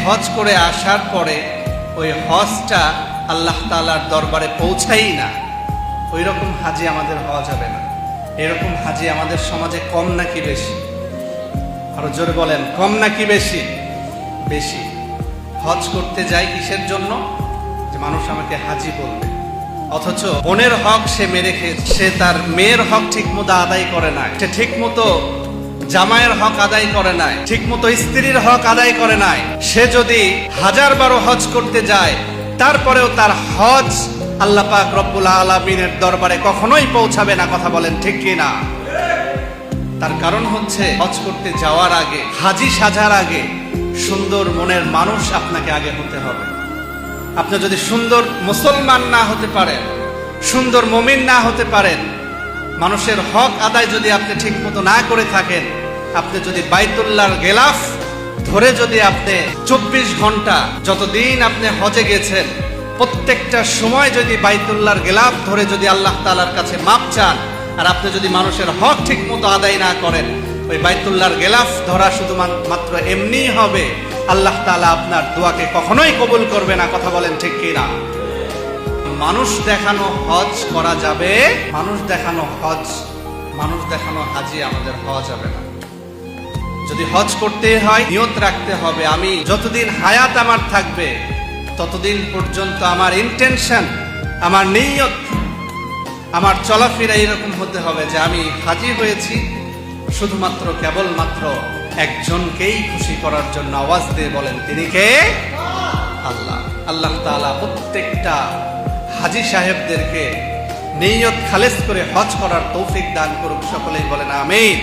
হজ করে আসার পরে ওই হজটা আল্লাহ তাআলার দরবারে পৌঁছাই না, ওই রকম হাজি আমাদের হওয়া যাবে না। এরকম হাজি আমাদের সমাজে কম নাকি বেশি? আরো জোরে বলেন, কম নাকি বেশি? বেশি। হজ করতে যায় কিসের জন্য? যে মানুষ আমাকে হাজি বলবে, অথচ বোনের হক সে মেরে খেয়েছে, সে তার মেয়ের হক ঠিক মতো আদায় করে নাই, সে ঠিক মতো জামাইয়ের হক আদায় করে নাই, ঠিক মতো স্ত্রীর হক আদায় করে নাই। সে যদি 1000 হজ করতে যায়, তারপরেও তার হজ আল্লাহ পাক রব্বুল আলামিনের দরবারে কখনোই পৌঁছাবে না। কথা বলেন ঠিক কি না? তার কারণ হচ্ছে, হজ করতে যাওয়ার আগে, হাজি সাজার আগে সুন্দর মনের মানুষ আপনাকে আগে হতে হবে। আপনি যদি সুন্দর মুসলমান না হতে পারেন, সুন্দর মুমিন না হতে পারেন, মানুষের হক আদায় যদি আপনি ঠিক মতো না করে থাকেন, আপনি যদি বাইতুল্লাহর গেলাফ ধরে যদি আপনি 24 ঘন্টা যতদিন আপনি হজে গেছেন, প্রত্যেকটা সময় যদি বাইতুল্লাহর গেলাফ ধরে যদি আল্লাহ তাআলার কাছে মাপ চান, আর আপনি যদি মানুষের হক ঠিক মতো আদায় না করেন, ওই বাইতুল্লাহর গেলাফ ধরা শুধুমাত্র এমনিই হবে, আল্লাহ তাআলা আপনার দোয়াকে কখনোই কবুল করবে না। কথা বলেন ঠিক কি না? মানুষ দেখানো হজ করা যাবে, মানুষ দেখানো হজ, মানুষ দেখানো হাজি আমাদের হওয়া যাবে না। যদি হজ করতে হয়, নিয়ত রাখতে হবে, আমি যতদিন হায়াত আমার থাকবে ততদিন পর্যন্ত আমার ইন্টেনশন, আমার নিয়ত, আমার চলাফেরা এরকম হতে হবে যে আমি হাজি হয়েছি শুধুমাত্র কেবলমাত্র একজনকেই খুশি করার জন্য। আওয়াজ দিয়ে বলেন, তিনি কে? আল্লাহ। আল্লাহ তাআলা প্রত্যেকটা হাজি সাহেবদেরকে নিয়ত খালেস করে হজ করার তৌফিক দান করুক। সকলেই বলেন আমিন।